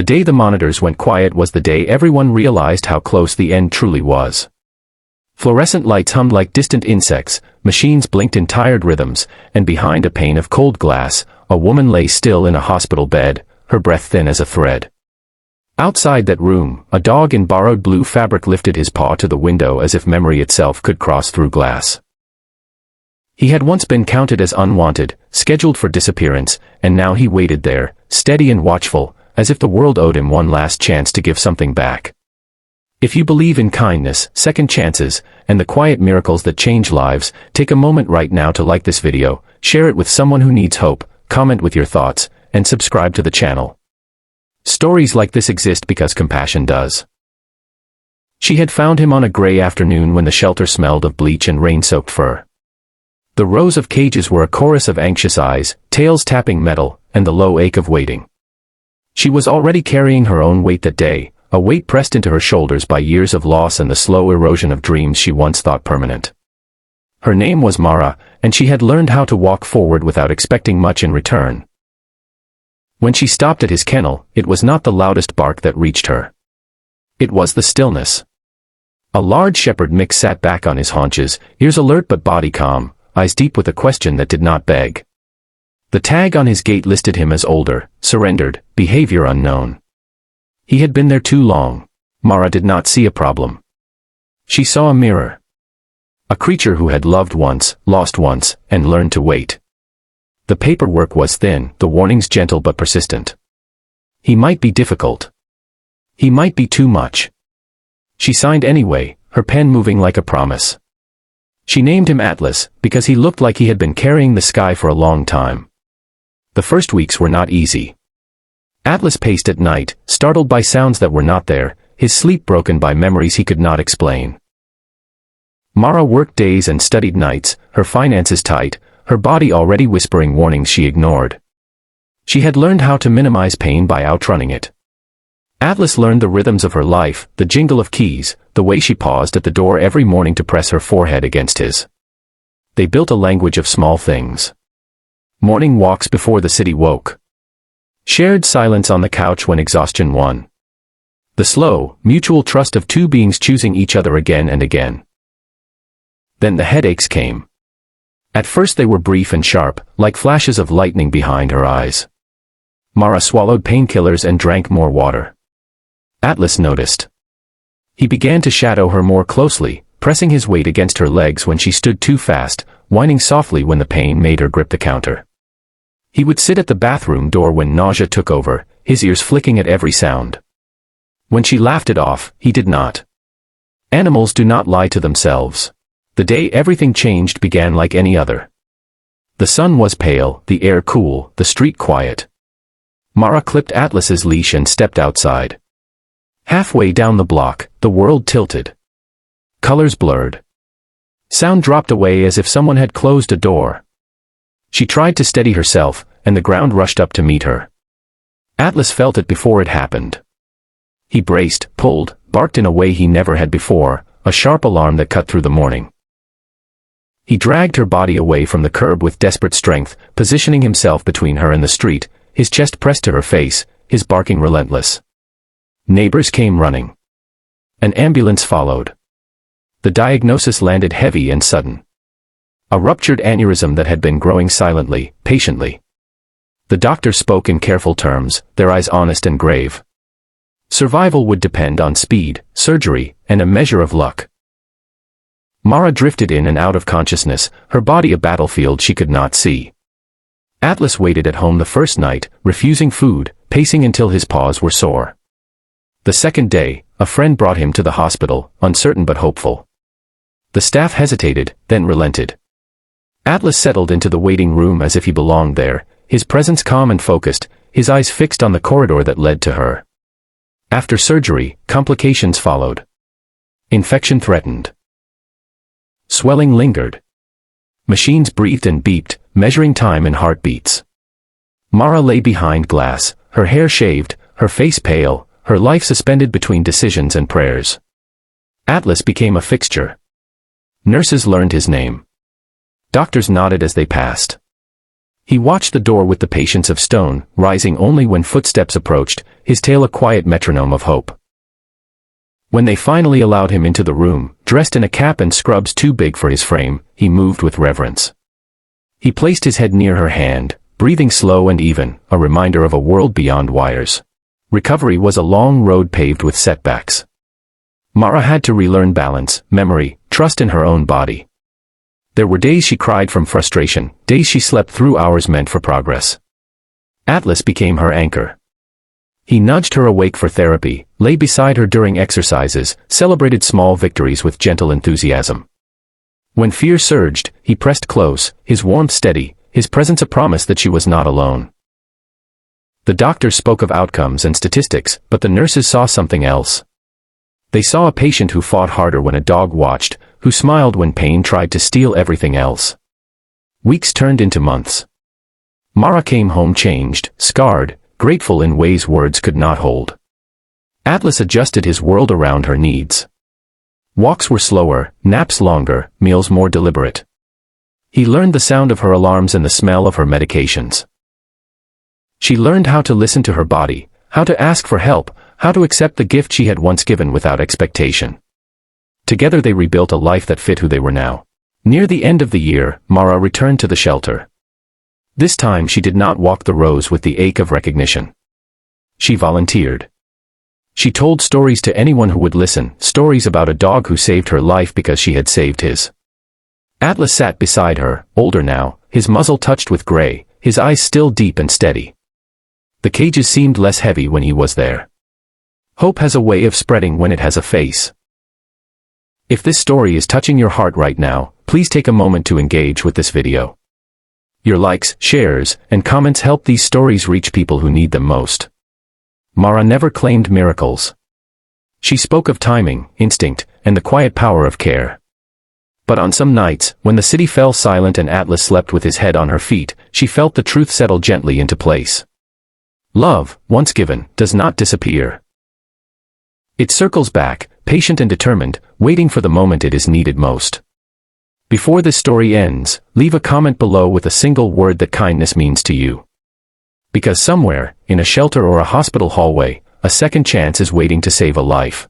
The day the monitors went quiet was the day everyone realized how close the end truly was. Fluorescent lights hummed like distant insects, machines blinked in tired rhythms, and behind a pane of cold glass, a woman lay still in a hospital bed, her breath thin as a thread. Outside that room, a dog in borrowed blue fabric lifted his paw to the window as if memory itself could cross through glass. He had once been counted as unwanted, scheduled for disappearance, and now he waited there, steady and watchful, as if the world owed him one last chance to give something back. If you believe in kindness, second chances, and the quiet miracles that change lives, take a moment right now to like this video, share it with someone who needs hope, comment with your thoughts, and subscribe to the channel. Stories like this exist because compassion does. She had found him on a gray afternoon when the shelter smelled of bleach and rain-soaked fur. The rows of cages were a chorus of anxious eyes, tails tapping metal, and the low ache of waiting. She was already carrying her own weight that day, a weight pressed into her shoulders by years of loss and the slow erosion of dreams she once thought permanent. Her name was Mara, and she had learned how to walk forward without expecting much in return. When she stopped at his kennel, it was not the loudest bark that reached her. It was the stillness. A large shepherd mix sat back on his haunches, ears alert but body calm, eyes deep with a question that did not beg. The tag on his gate listed him as older, surrendered, behavior unknown. He had been there too long. Mara did not see a problem. She saw a mirror. A creature who had loved once, lost once, and learned to wait. The paperwork was thin, the warnings gentle but persistent. He might be difficult. He might be too much. She signed anyway, her pen moving like a promise. She named him Atlas, because he looked like he had been carrying the sky for a long time. The first weeks were not easy. Atlas paced at night, startled by sounds that were not there, his sleep broken by memories he could not explain. Mara worked days and studied nights, her finances tight, her body already whispering warnings she ignored. She had learned how to minimize pain by outrunning it. Atlas learned the rhythms of her life, the jingle of keys, the way she paused at the door every morning to press her forehead against his. They built a language of small things. Morning walks before the city woke. Shared silence on the couch when exhaustion won. The slow, mutual trust of two beings choosing each other again and again. Then the headaches came. At first they were brief and sharp, like flashes of lightning behind her eyes. Mara swallowed painkillers and drank more water. Atlas noticed. He began to shadow her more closely, pressing his weight against her legs when she stood too fast, whining softly when the pain made her grip the counter. He would sit at the bathroom door when nausea took over, his ears flicking at every sound. When she laughed it off, he did not. Animals do not lie to themselves. The day everything changed began like any other. The sun was pale, the air cool, the street quiet. Mara clipped Atlas's leash and stepped outside. Halfway down the block, the world tilted. Colors blurred. Sound dropped away as if someone had closed a door. She tried to steady herself, and the ground rushed up to meet her. Atlas felt it before it happened. He braced, pulled, barked in a way he never had before, a sharp alarm that cut through the morning. He dragged her body away from the curb with desperate strength, positioning himself between her and the street, his chest pressed to her face, his barking relentless. Neighbors came running. An ambulance followed. The diagnosis landed heavy and sudden. A ruptured aneurysm that had been growing silently, patiently. The doctor spoke in careful terms, their eyes honest and grave. Survival would depend on speed, surgery, and a measure of luck. Mara drifted in and out of consciousness, her body a battlefield she could not see. Atlas waited at home the first night, refusing food, pacing until his paws were sore. The second day, a friend brought him to the hospital, uncertain but hopeful. The staff hesitated, then relented. Atlas settled into the waiting room as if he belonged there, his presence calm and focused, his eyes fixed on the corridor that led to her. After surgery, complications followed. Infection threatened. Swelling lingered. Machines breathed and beeped, measuring time in heartbeats. Mara lay behind glass, her hair shaved, her face pale, her life suspended between decisions and prayers. Atlas became a fixture. Nurses learned his name. Doctors nodded as they passed. He watched the door with the patience of stone, rising only when footsteps approached, his tail a quiet metronome of hope. When they finally allowed him into the room, dressed in a cap and scrubs too big for his frame, he moved with reverence. He placed his head near her hand, breathing slow and even, a reminder of a world beyond wires. Recovery was a long road paved with setbacks. Mara had to relearn balance, memory, trust in her own body. There were days she cried from frustration, days she slept through hours meant for progress. Atlas became her anchor. He nudged her awake for therapy, lay beside her during exercises, celebrated small victories with gentle enthusiasm. When fear surged, he pressed close, his warmth steady, his presence a promise that she was not alone. The doctors spoke of outcomes and statistics, but the nurses saw something else. They saw a patient who fought harder when a dog watched, who smiled when pain tried to steal everything else. Weeks turned into months. Mara came home changed, scarred, grateful in ways words could not hold. Atlas adjusted his world around her needs. Walks were slower, naps longer, meals more deliberate. He learned the sound of her alarms and the smell of her medications. She learned how to listen to her body, how to ask for help, how to accept the gift she had once given without expectation. Together they rebuilt a life that fit who they were now. Near the end of the year, Mara returned to the shelter. This time she did not walk the rows with the ache of recognition. She volunteered. She told stories to anyone who would listen, stories about a dog who saved her life because she had saved his. Atlas sat beside her, older now, his muzzle touched with gray, his eyes still deep and steady. The cages seemed less heavy when he was there. Hope has a way of spreading when it has a face. If this story is touching your heart right now, please take a moment to engage with this video. Your likes, shares, and comments help these stories reach people who need them most. Mara never claimed miracles. She spoke of timing, instinct, and the quiet power of care. But on some nights, when the city fell silent and Atlas slept with his head on her feet, she felt the truth settle gently into place. Love, once given, does not disappear. It circles back, patient and determined, waiting for the moment it is needed most. Before this story ends, leave a comment below with a single word that kindness means to you. Because somewhere, in a shelter or a hospital hallway, a second chance is waiting to save a life.